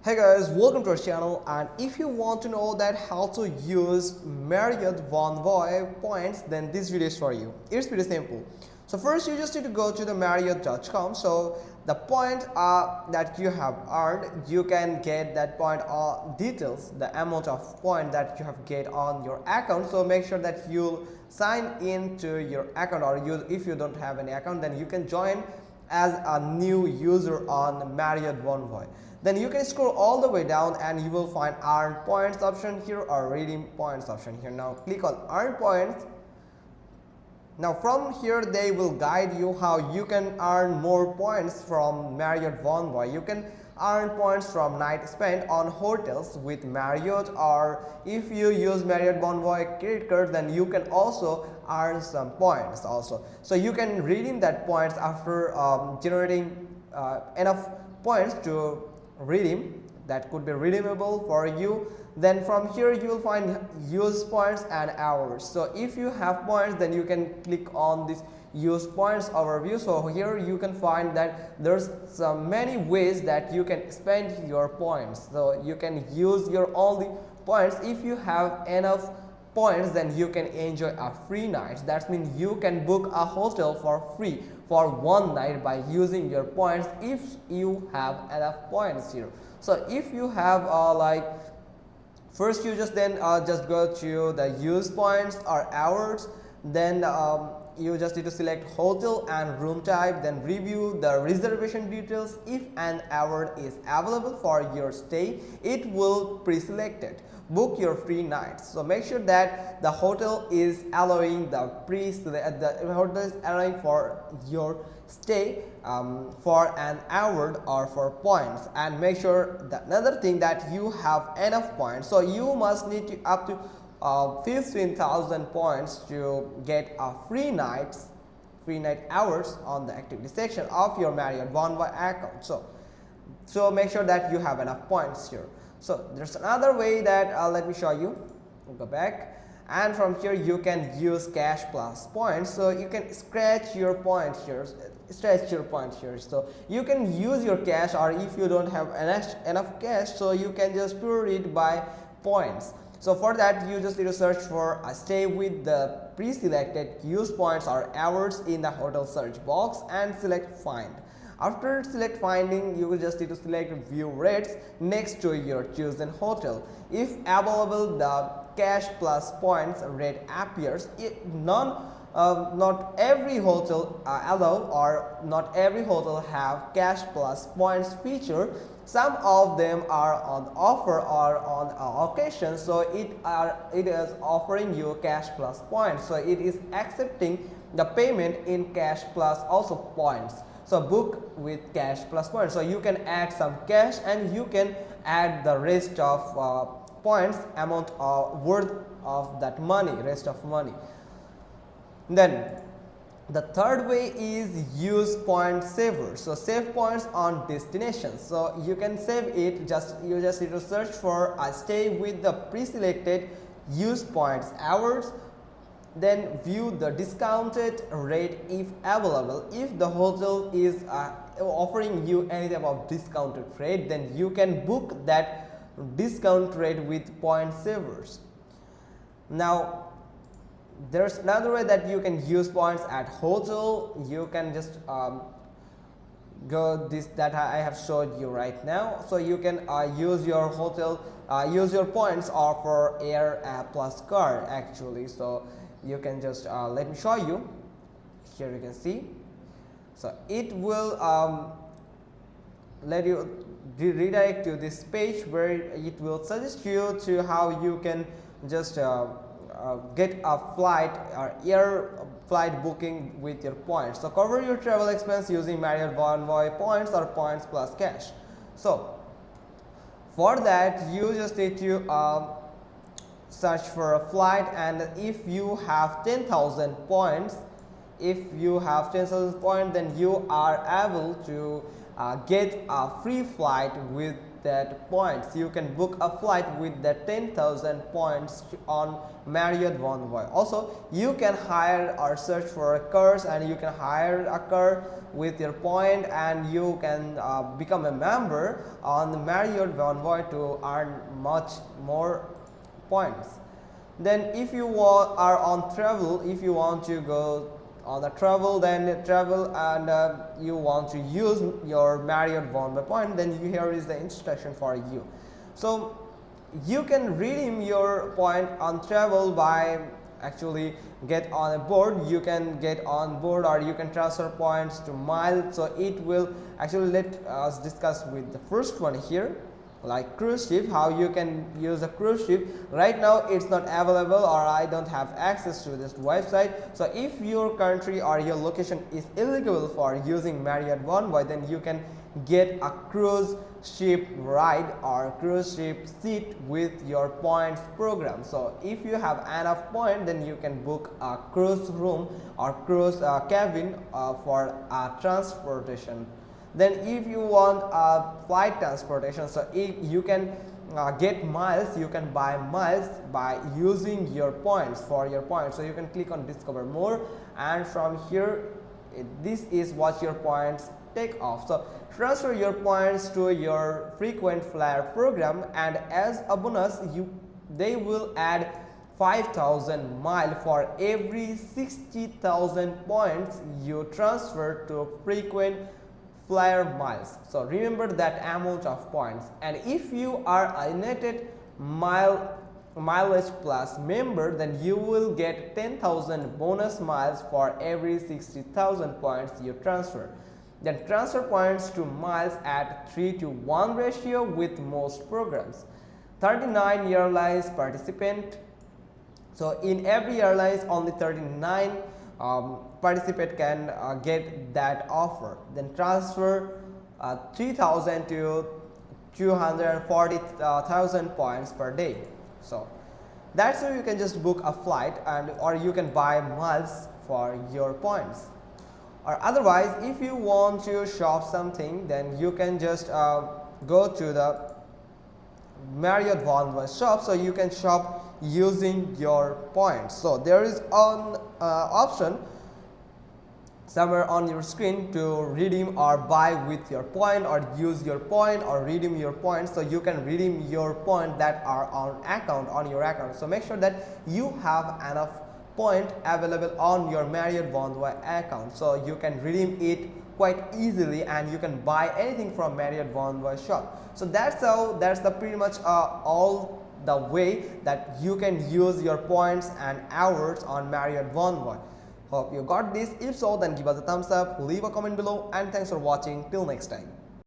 Hey guys, welcome to our channel, and if you want to know that how to use Marriott Bonvoy Points, then this video is for you. It's pretty simple. So first you just need to go to the Marriott.com. So the point that you have earned, you can get that point details, the amount of point that you have get on your account. So make sure that you sign into your account, or if you don't have any account, then you can join as a new user on Marriott Bonvoy. Then you can scroll all the way down and you will find earn points option here or redeem points option here. Now click on earn points. Now from here they will guide you how you can earn more points from Marriott Bonvoy. You can earn points from night spent on hotels with Marriott, or if you use Marriott Bonvoy credit card, then you can also earn some points also. So you can redeem that points after generating enough points to redeem that could be redeemable for you. Then from here you will find use points and hours. So if you have points, then you can click on this use points overview. So here you can find that there's some many ways that you can spend your points. So you can use your only points. If you have enough points, then you can enjoy a free night. That means you can book a hotel for free for one night by using your points if you have enough points here. So if you have first you just go to the use points or hours, then you just need to select hotel and room type, then review the reservation details. If an hour is available for your stay, it will pre-select it. Book your free nights. So make sure that the hotel is allowing for your stay for an hour or for points. And make sure that another thing that you have enough points. So you must need to up to 15,000 points to get a free night hours on the activity section of your Marriott Bonvoy account. So make sure that you have enough points here. So there's another way that let me show you. We'll go back, and from here you can use cash plus points. So you can stretch your point here. So you can use your cash, or if you don't have enough cash, so you can just pure it by points. So for that you just need to search for a stay with the pre-selected use points or hours in the hotel search box and select find. After select finding, you will just need to select view rates next to your chosen hotel. If available, the cash plus points rate appears. Not every hotel allow, or not every hotel have cash plus points feature. Some of them are on offer or on occasion, so it is offering you cash plus points. So it is accepting the payment in cash plus also points. So book with cash plus points. So you can add some cash and you can add the rest of points amount worth of that money, rest of money. Then the third way is use point saver. So save points on destinations. So you can save it. You just need to search for a stay with the pre-selected use points hours. Then view the discounted rate if available. If the hotel is offering you any type of discounted rate, then you can book that discount rate with point savers. Now there's another way that you can use points at hotel. You can just go this that I have showed you right now. So you can use your hotel, use your points or for air plus card actually. So you can just let me show you. Here you can see. So it will let you redirect to this page where it will suggest you to how you can just get a flight or air flight booking with your points. So cover your travel expense using Marriott Bonvoy points or points plus cash. So for that you just need to search for a flight, and if you have 10,000 points, then you are able to get a free flight with that points. You can book a flight with the 10,000 points on Marriott Bonvoy. Also, you can hire or search for cars, and you can hire a car with your point, and you can become a member on the Marriott Bonvoy to earn much more points. Then if you are on travel, if you want to go on the travel, then travel, and you want to use your Marriott Bonvoy point, then here is the instruction for you. So you can redeem your point on travel by actually get on a board. You can get on board, or you can transfer points to miles. So it will actually, let us discuss with the first one here, like cruise ship, how you can use a cruise ship. Right now it's not available, or I don't have access to this website. So if your country or your location is eligible for using Marriott Bonvoy, then you can get a cruise ship ride or cruise ship seat with your points program. So if you have enough point, then you can book a cruise room or cruise cabin for transportation. Then if you want flight transportation, so if you can get miles, you can buy miles by using your points, for your points. So you can click on discover more, and from here this is what your points take off. So transfer your points to your frequent flyer program, and as a bonus they will add 5,000 miles for every 60,000 points you transfer to frequent flyer miles. So remember that amount of points. And if you are a United Mileage Plus member, then you will get 10,000 bonus miles for every 60,000 points you transfer. Then transfer points to miles at 3:1 ratio with most programs. 39 airlines participate. So in every airlines only 39 participant can get that offer. Then transfer 3,000 to 240,000 points per day. So that's how you can just book a flight, and or you can buy miles for your points. Or otherwise, if you want to shop something, then you can just go to the Marriott Bonvoy shop. So you can shop using your points. So there is an option somewhere on your screen to redeem or buy with your point, or use your point, or redeem your points. So you can redeem your point that are on your account. So make sure that you have enough point available on your Marriott Bonvoy account, so you can redeem it quite easily, and you can buy anything from Marriott Bonvoy shop. So that's the pretty much all the way that you can use your points and hours on Marriott Bonvoy. Hope you got this. If so, then give us a thumbs up, leave a comment below, and thanks for watching. Till next time.